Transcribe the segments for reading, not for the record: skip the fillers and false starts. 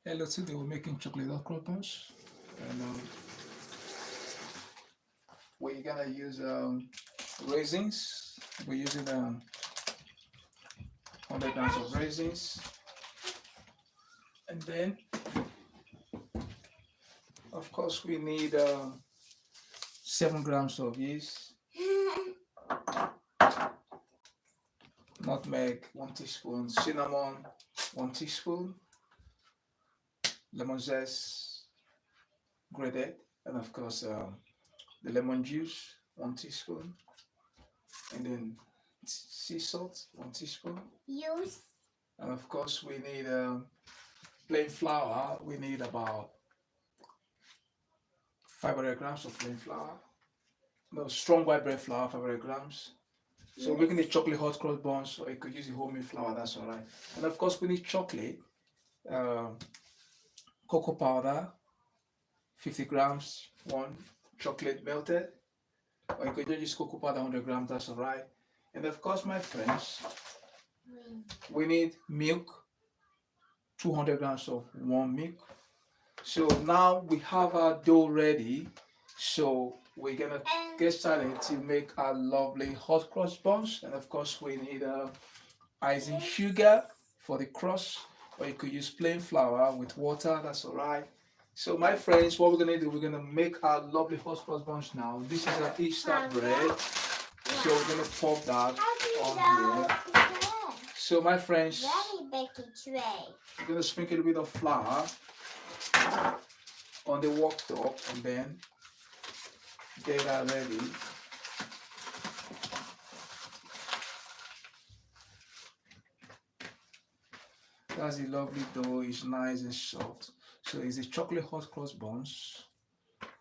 Hello, today we're making chocolate hot cross buns, and we're gonna use raisins. We're using 100 grams of raisins, and then of course we need 7 grams of yeast, nutmeg 1 teaspoon, cinnamon 1 teaspoon, lemon zest grated, and of course the lemon juice 1 teaspoon, and then sea salt 1 teaspoon. Use And of course, we need plain flour. We need about 500 grams of plain flour. No, strong white bread flour, 500 grams. So we're making the chocolate hot cross buns, or you could use the homemade flour, that's all right. And of course, we need chocolate, uh, cocoa powder, 50 grams, one chocolate melted, or you could just use cocoa powder, 100 grams, that's all right. And of course, my friends, we need milk, 200 grams of warm milk. So now we have our dough ready. So we're gonna get started to make our lovely hot cross buns. And of course we need icing sugar for the crust, or you could use plain flour with water, that's all right. So my friends, what we're gonna do, we're gonna make our lovely hot cross buns now. This is our Easter bread. So we're gonna pop that on here. So my friends, we're gonna sprinkle a bit of flour on the worktop and then get that ready. That's the lovely dough, it's nice and soft. So it's a chocolate hot cross buns.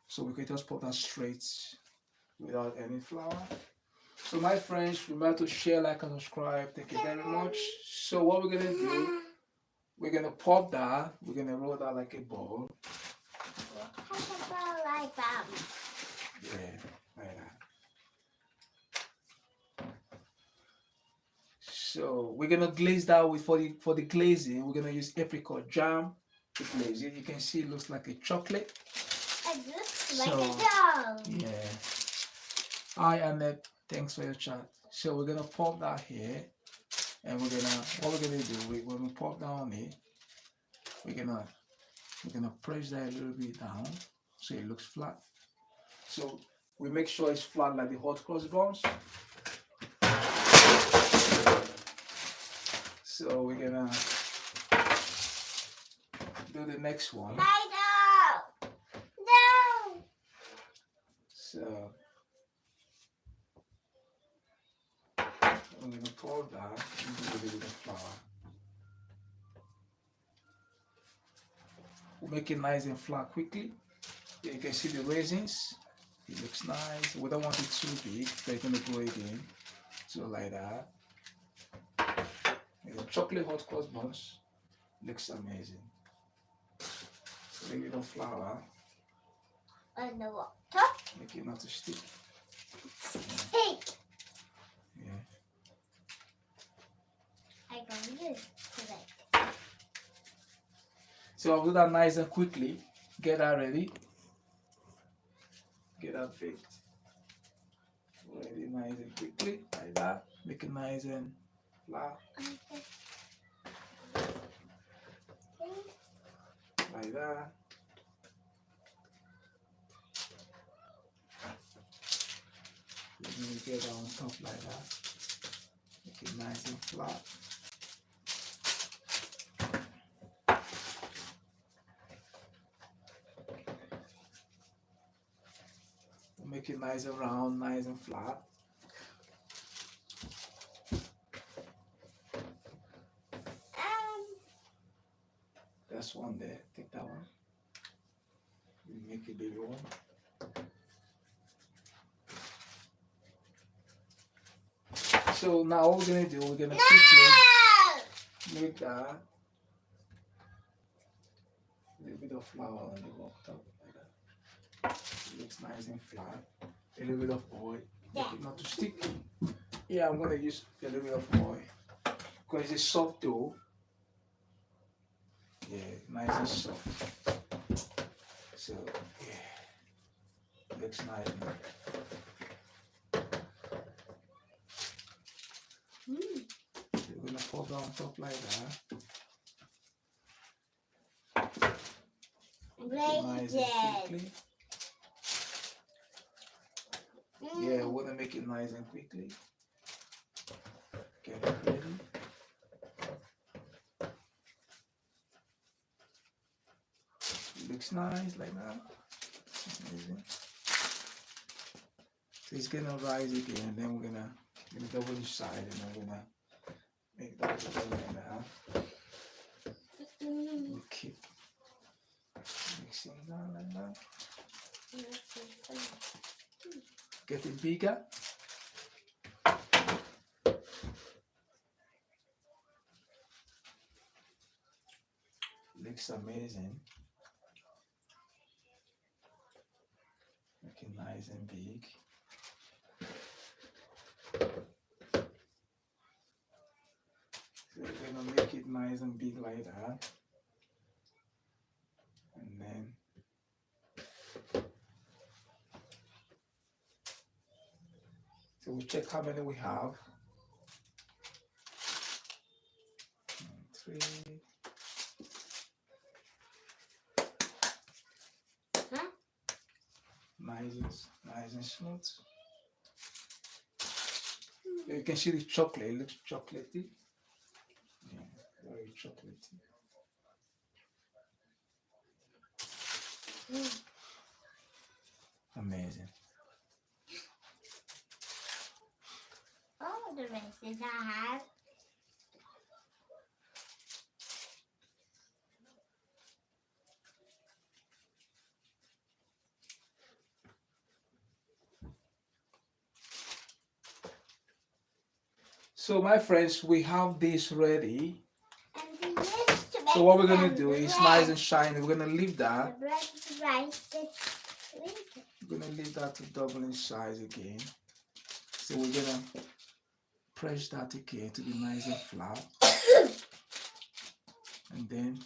So we can just put that straight without any flour. So my friends, remember to share, like, and subscribe. Thank you very much. So what we're gonna do, we're gonna pop that, we're gonna roll that like a ball. Yeah, like that. So we're gonna glaze that with for the glazing. We're gonna use apricot jam to glaze it. You can see it looks like a chocolate. It looks like a doll. Yeah. Hi Annette, thanks for your chat. So we're gonna pop that here, and what we're gonna do, when we pop down it, we're gonna press that a little bit down so it looks flat. So we make sure it's flat like the hot cross buns. So we're gonna do the next one. No! So I'm gonna pour that into a little bit of flour. We'll make it nice and flat quickly. You can see the raisins. It looks nice. We don't want it too big. They're gonna go again. So like that. The chocolate hot cross buns looks amazing. A little bit of flour. And the water. Make it not to stick. Stick. Yeah. I can use it. So I'll do that nice and quickly. Get that ready. Get that baked. Ready nice and quickly. Like that. Make it nice and flat. Like that. Let me get that on top like that. Make it nice and flat. Make it nice and round, nice and flat. That's one there. Take that one. Make it bigger one. So now what we're gonna do, we're gonna quickly make that a little bit of flour on the worktop like that. It looks nice and flat. A little bit of oil, make it not to stick. Yeah, I'm gonna use a little bit of oil because it's a soft dough. Yeah, nice and soft. So yeah, looks nice. We're gonna pour that on top like that. Nice and quickly. Yeah, we're gonna make it nice and quickly. Get it ready. Looks nice like that. Amazing. So it's gonna rise again, and then we're gonna double each side, and then we're gonna make that together like that. We keep mixing that like that. Getting bigger. Looks amazing. Looking nice and big. So we're gonna make it nice and big like that. And then so we check how many we have. 3. Nice and smooth. You can see the chocolate, it looks chocolatey. Yeah, very chocolatey. Amazing. Oh, the races I have. So my friends, we have this ready. And we used to make So what we're gonna some do is bread. nice and shiny. We're gonna leave The that. bread is rice. We're gonna leave that to double in size again. So we're gonna press that again to be nice and flat. And then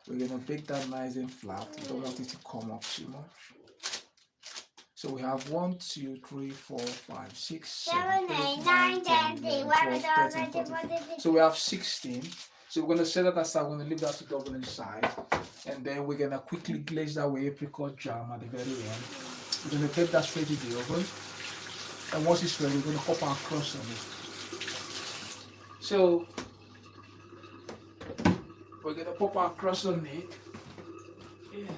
we're gonna bake that nice and flat. We don't want it to come up too much. So we have 1, 2, 3, 4, 5, 6, 7, 8, 9, 10, 11, 12, 13, 14. So we have 16. So we're gonna set that aside. We're gonna leave that to double in size. And then we're gonna quickly glaze that with apricot jam at the very end. We're gonna take that straight to the oven. And once it's ready, we're gonna pop our crust on it. So we're gonna pop our crust on it. Yeah.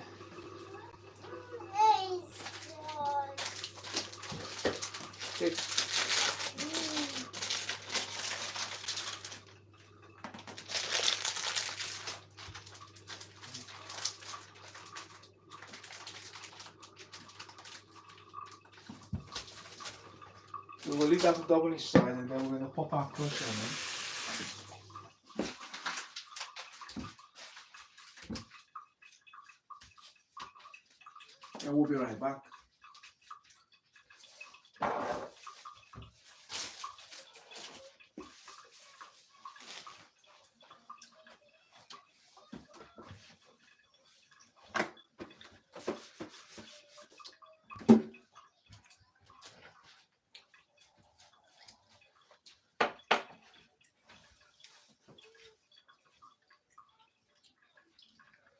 Okay. So we'll leave that to double in size, and then we're gonna pop our crust on it. And we'll be right back.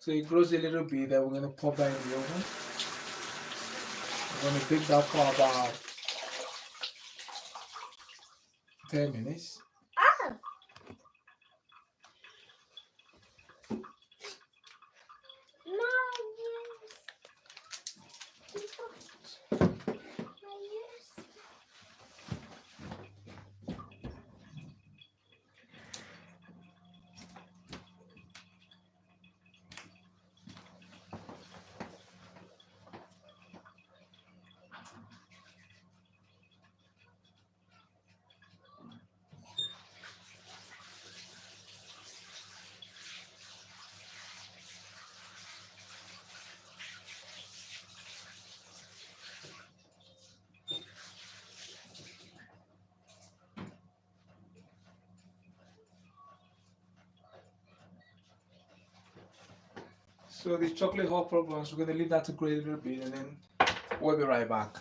So it grows a little bit, then we're gonna pop that in the oven. We're gonna bake that for about 10 minutes. Oh. So the chocolate hot cross buns, we're gonna leave that to grate a little bit, and then we'll be right back.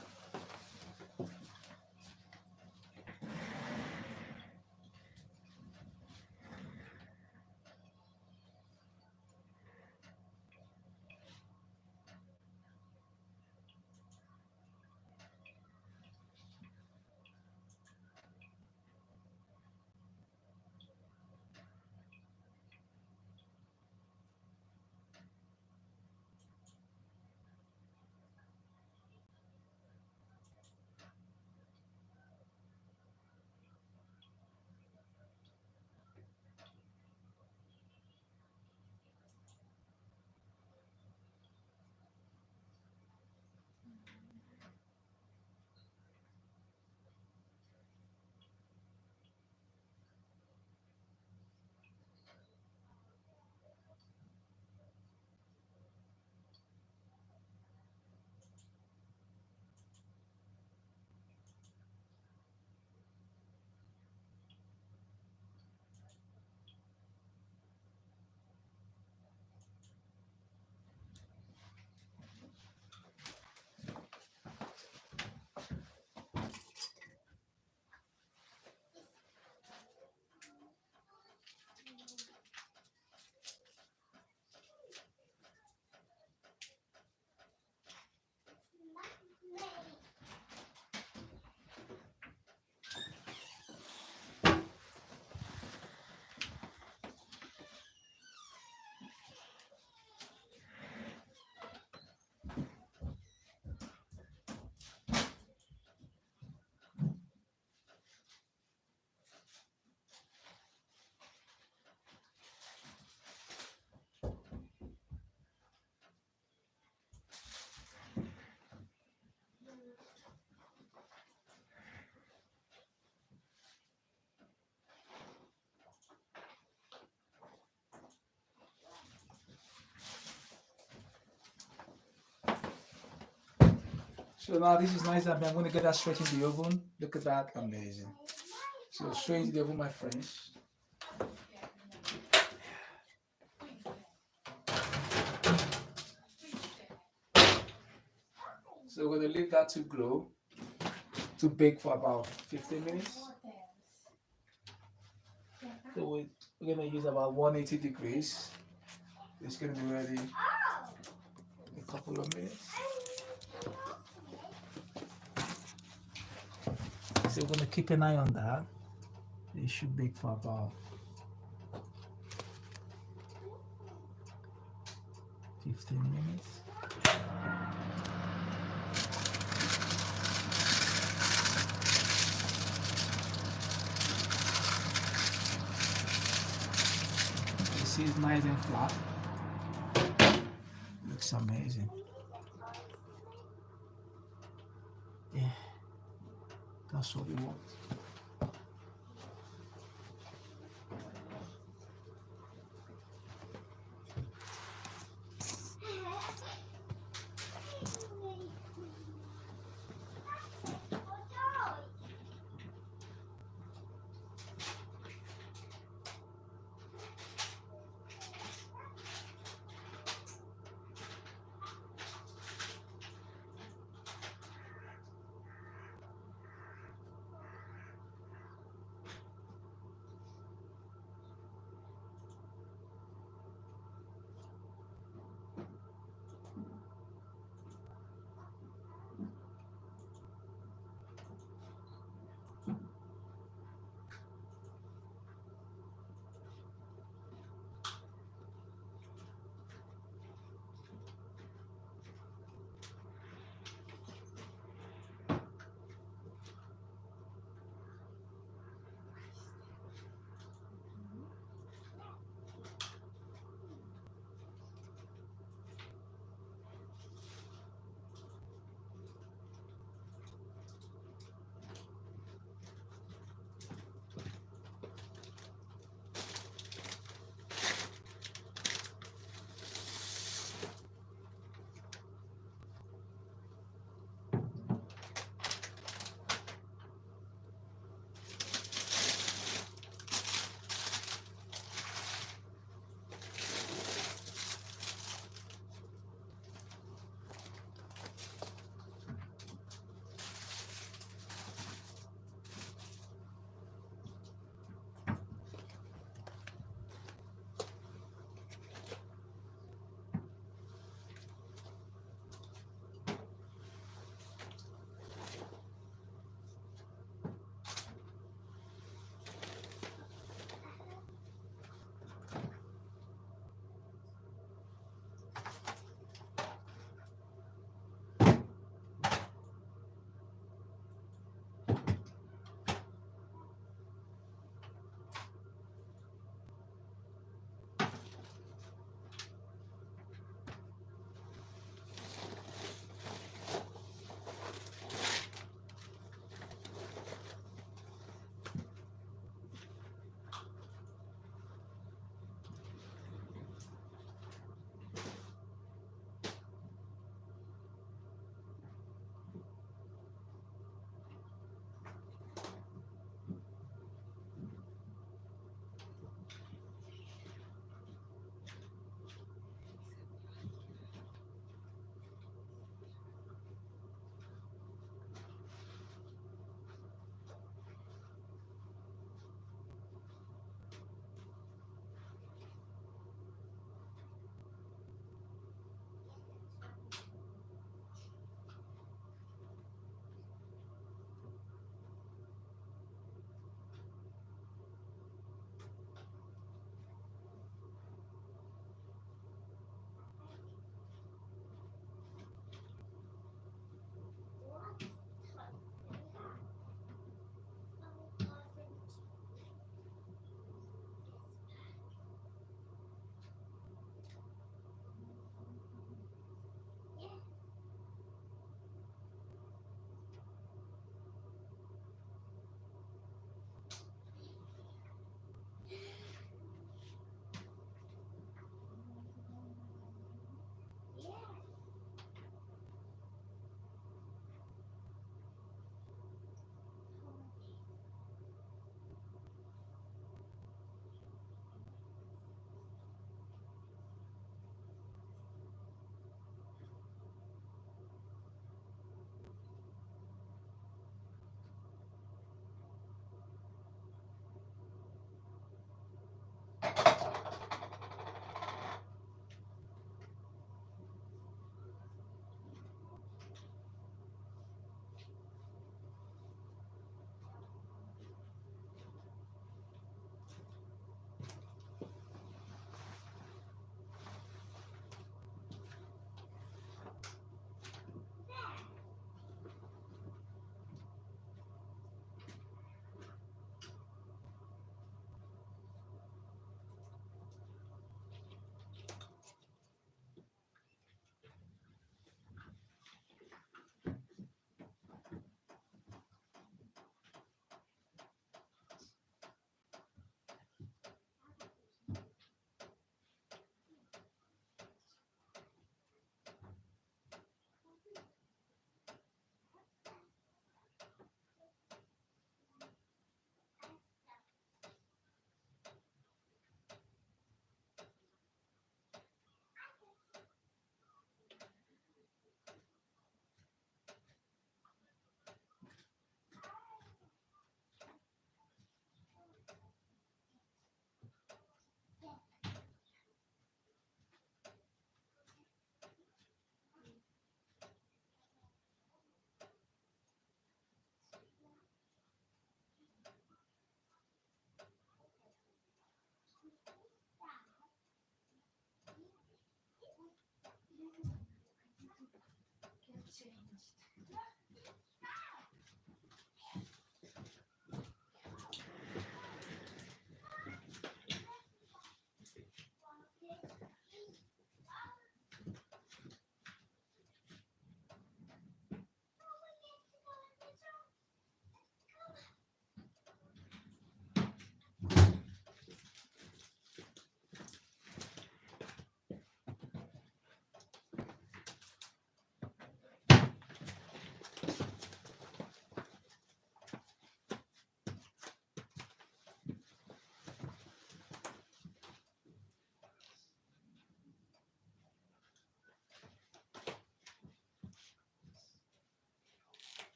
So now this is nice. I'm gonna get that straight in the oven. Look at that, amazing. So straight into the oven, my friends. So we're gonna leave that to glow, to bake for about 15 minutes. So we're gonna use about 180 degrees. It's gonna be ready in a couple of minutes. So we're gonna keep an eye on that. It should bake for about 15 minutes. You see it's nice and flat. Looks amazing. Yeah, that's what we want.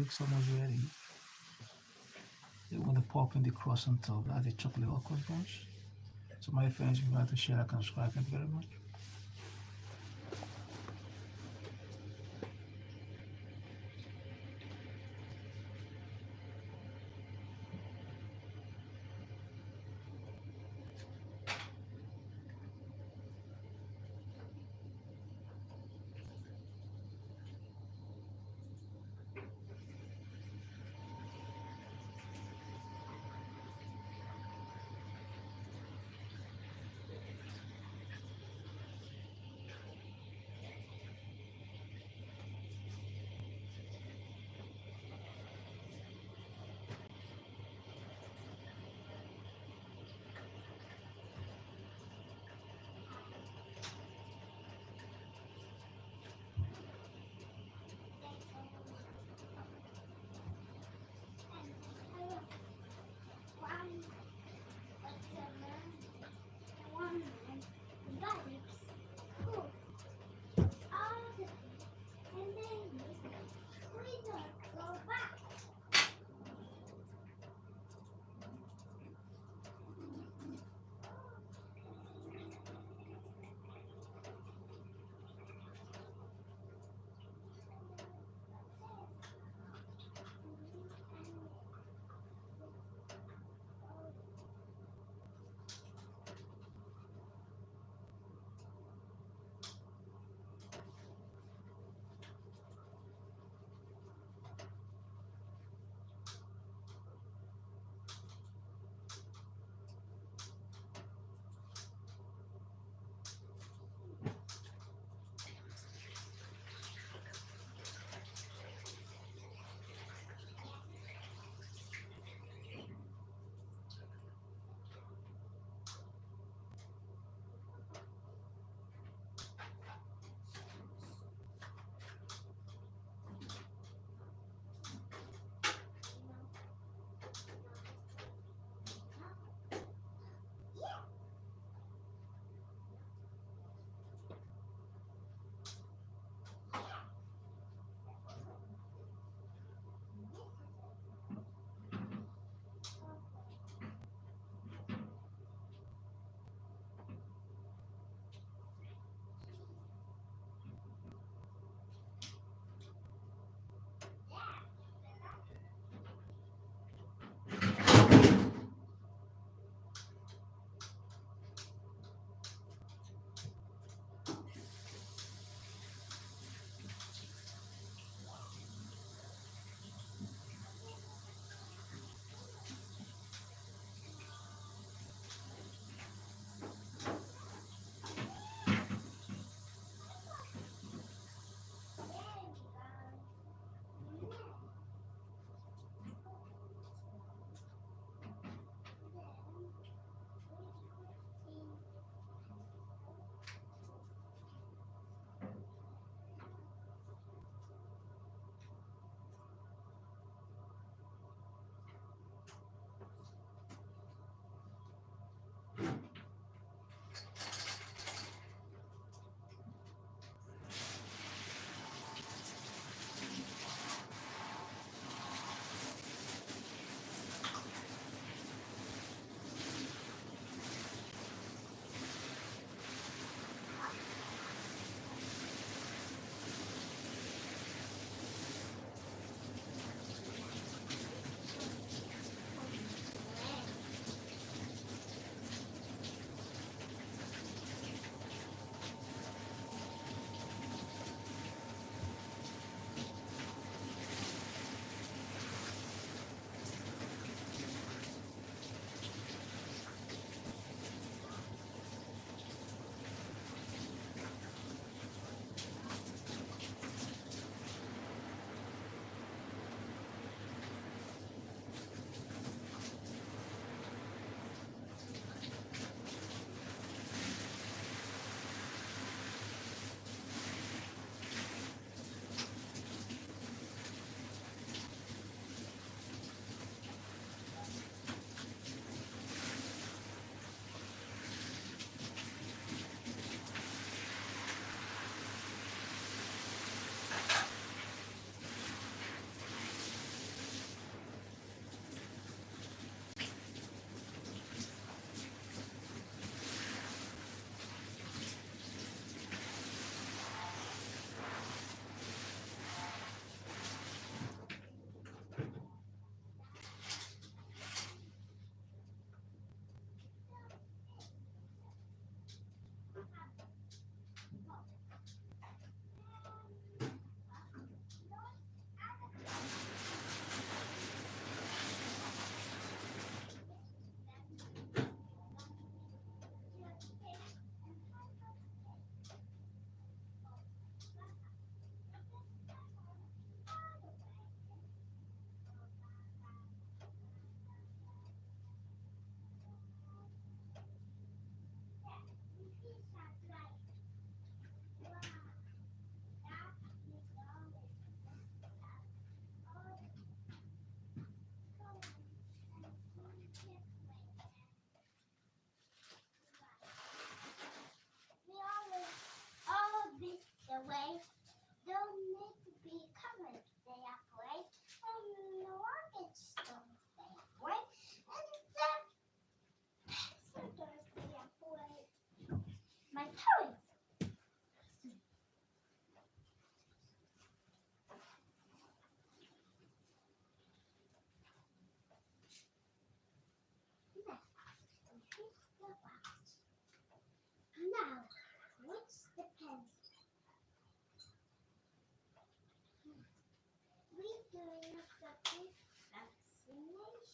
looks almost ready. Then we're going to pop in the crust on top. That's the chocolate hot cross buns. So my friends, if you'd like to share, like and subscribe. Thank you very much.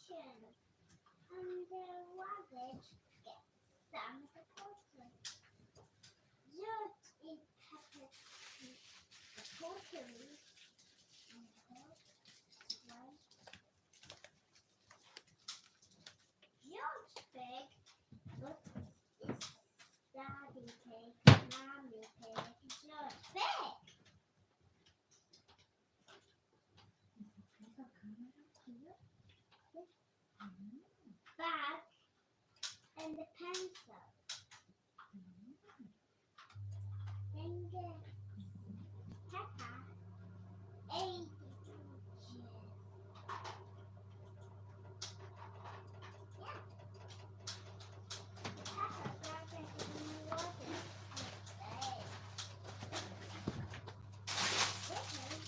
And the rabbit gets some of the pottery. George eats the pottery and helps one. George big, but it's daddy pig, mommy pig, George big. Bag and the pencil. And the pepper, 8 inches. Yeah. Pepper, rabbit, and water. Okay.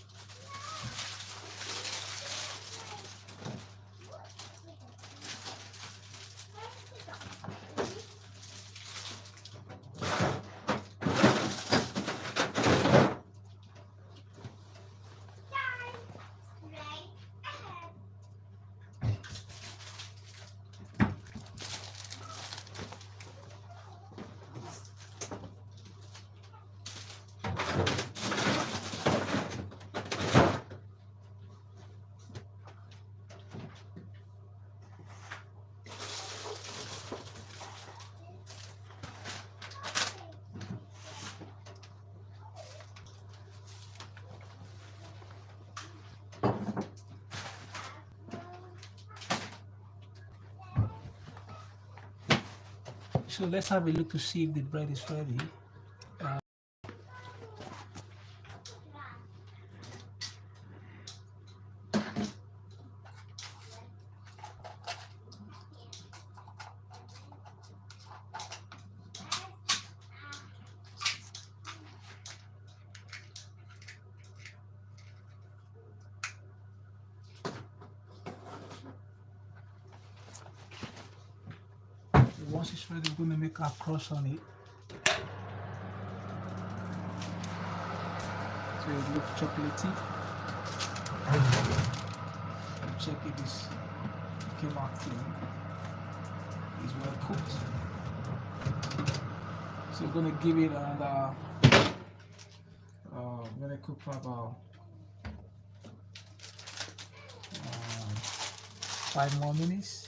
So let's have a look to see if the bread is ready. Once it's ready, we're going to make our cross on it. So it looks chocolatey. Check if it's came out clean. It's well cooked. So we're going to give it another. We're going to cook for about 5 more minutes.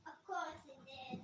Of course it is.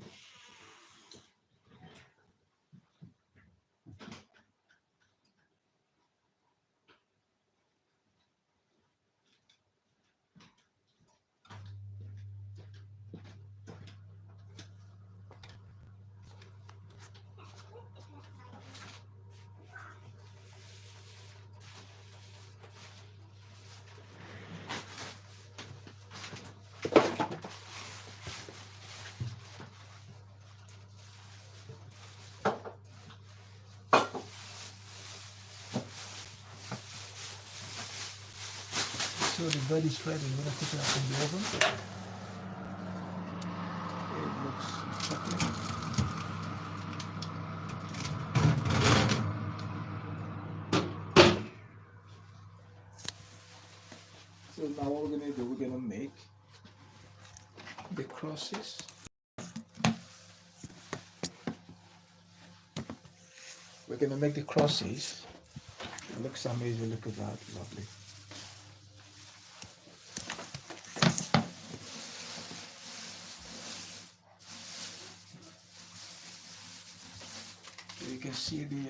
So the bread is ready. We're gonna take it out from the oven. It looks chocolate. So now what we're gonna do, we're gonna make the crosses. We're gonna make the crosses. It looks amazing. Look at that, lovely. So you can see the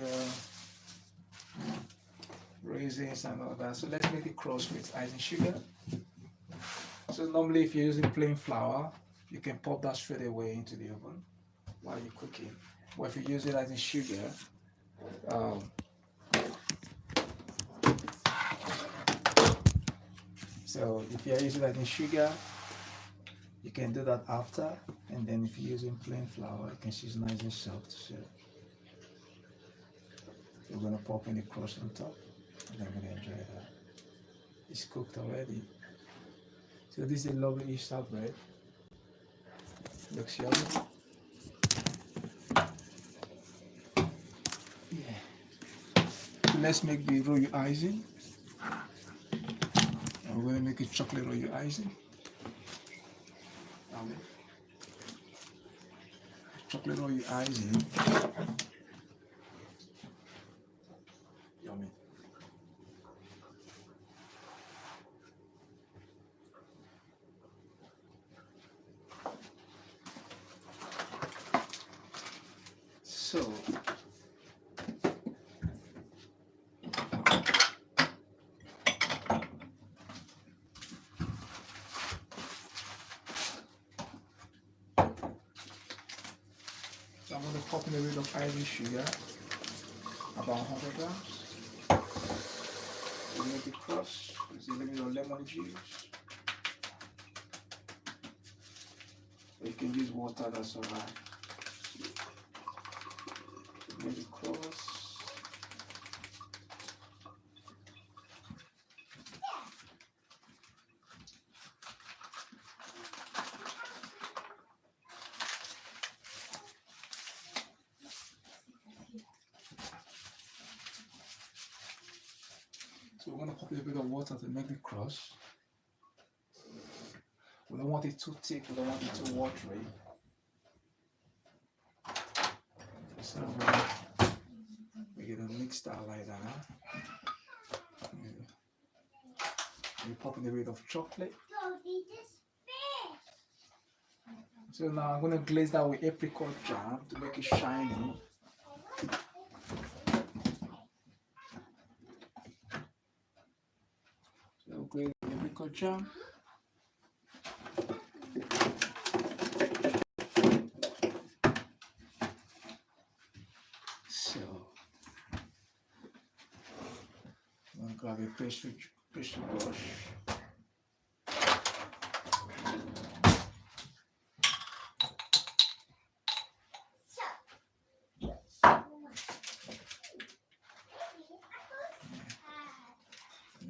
raisins and all that. So let's make the cross with ice and sugar. So normally if you're using plain flour, you can pop that straight away into the oven while you're cooking. But if you use it as in sugar, so if you're using that in sugar, you can do that after, and then if you're using plain flour, you can see it's nice and soft. So we're gonna pop in the crust on top, and I'm gonna enjoy that. It's cooked already. So this is a lovely Easter bread. Looks yummy. Yeah. So let's make the royal icing. And we're gonna make a chocolate royal icing. Chocolate royal icing. Yummy. So I'm going to pop in a bit of icing sugar, about 100 grams. We make the crust with a little bit of lemon juice. You can use water, that's alright. Make the crust. So we're gonna pop a little bit of water to make the crust. We don't want it too thick, we don't want it too watery. So we're gonna mix that like that. We pop in a bit of chocolate. So now I'm gonna glaze that with apricot jam to make it shiny. So glaze with apricot jam. So I'm gonna grab a pastry brush.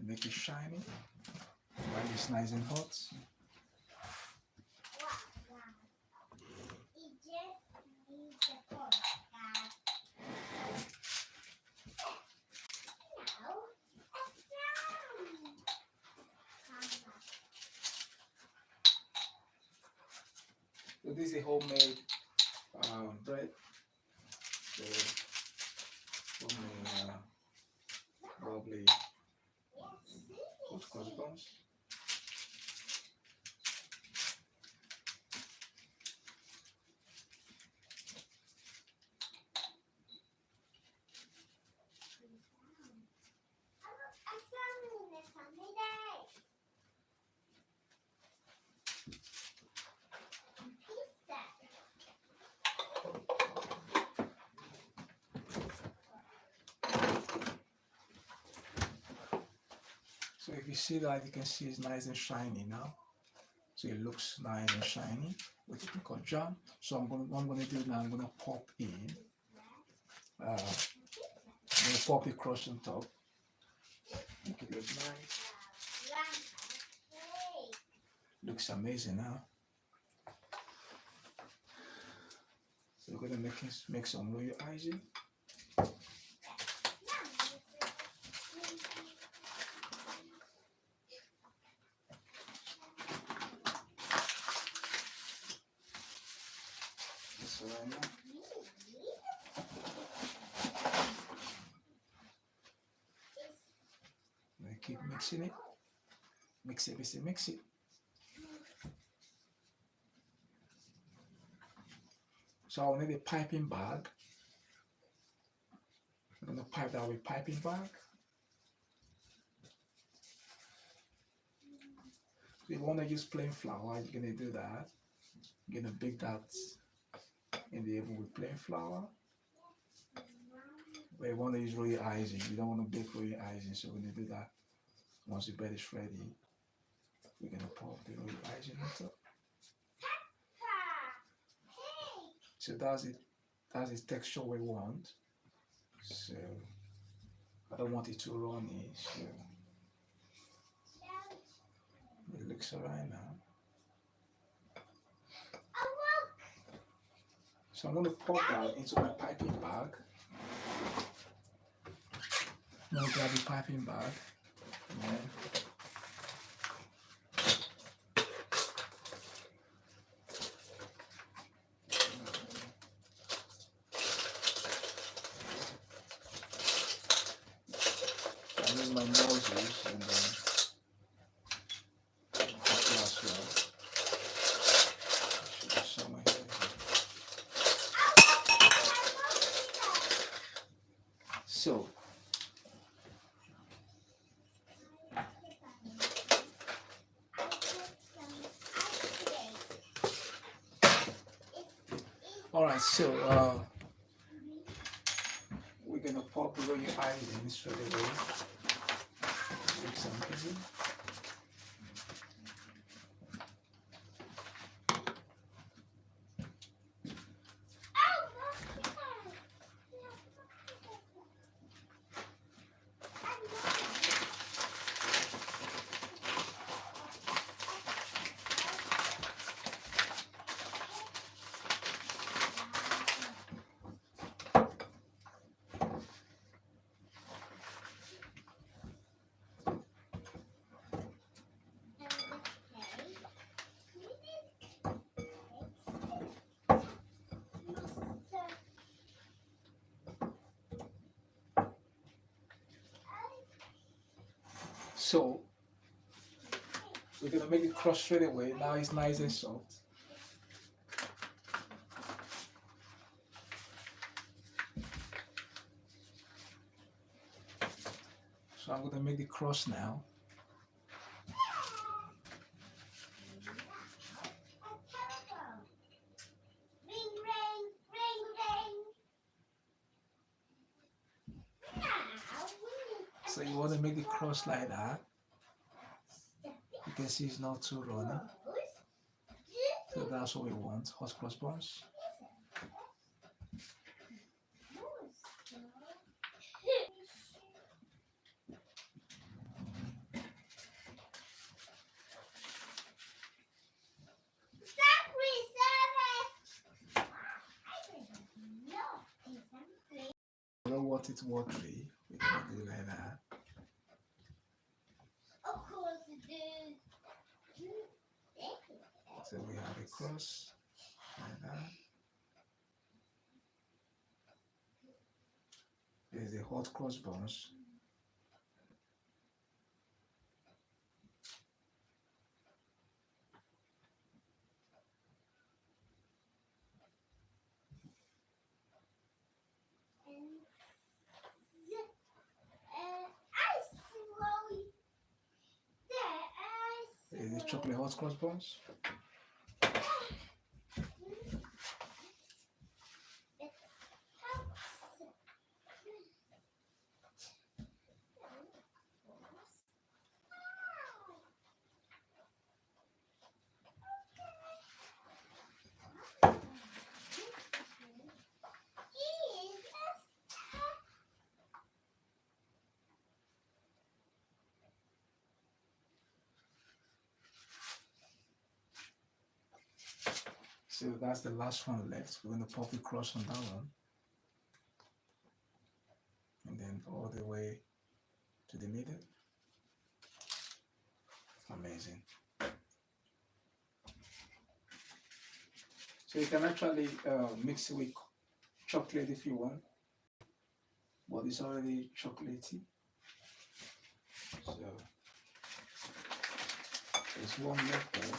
Make it shiny while it's nice and hot. So this is a homemade bread. So homemade lovely hot cross buns. So if you see that, you can see it's nice and shiny now. So it looks nice and shiny with apricot jam. So what I'm gonna do now, I'm gonna pop in. I'm gonna pop the crust on top. Make it look nice. Looks amazing now. So we're gonna make some royal icing. So right now. I'm gonna keep mixing it. Mix it. So I'll need a piping bag. I'm gonna pipe that with piping bag. So if you want to use plain flour, you're gonna do that. You're gonna bake that in the oven with plain flour. But you want to use royal icing. You don't want to bake royal icing, so we're gonna do that once the bread is ready. We're gonna pop the royal icing on top. So that's it. That's the texture we want. So I don't want it too runny. So it looks alright now. So I'm going to pop that into my piping bag. I'm going to grab the piping bag. I use my nozzles and then pop it as well. Should be somewhere here. So alright, so we're gonna pop the royal icing straight away. Make some easy. So we're gonna make the crust straight away. Now it's nice and soft. So I'm gonna make the crust now. So you want to make the crust like that. You can see it's not too runny. So that's what we want, hot cross buns. I don't want it watery. We can do it like that. Of course it is. So we have a crust like that. There's the hot cross buns. There's the chocolate hot cross buns. So that's the last one left. We're going to pop the crust on that one. And then all the way to the middle. Amazing. So you can actually mix it with chocolate if you want. But it's already chocolatey. So there's one left there.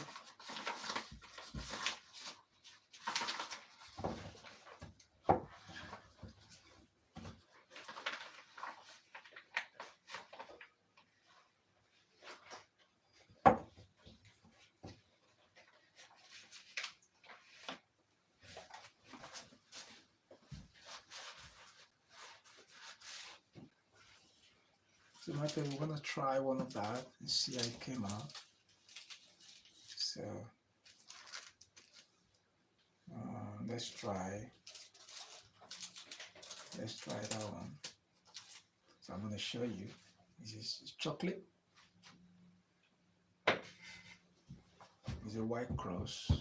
So Michael, we're gonna try one of that and see how it came out. So let's try that one. So I'm gonna show you. This is chocolate. It's a white crust.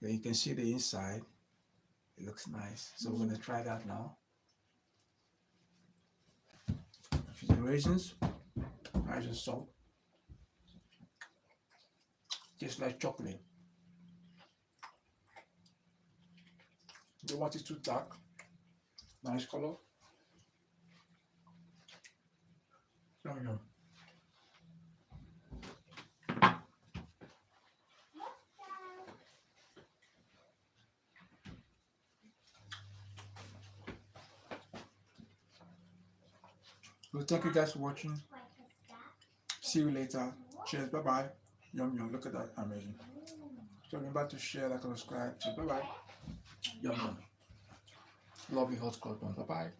Then you can see the inside. It looks nice. So we're gonna try that now. The raisins, nice and salt, just like chocolate. Don't want it too dark. Nice color. Yum yum. So thank you guys for watching. See you later. Cheers. Bye bye. Yum yum. Look at that. Amazing. So remember to share, like, and subscribe. Cheers. Bye bye. Yum yum. Lovely hot cross bun. Bye bye.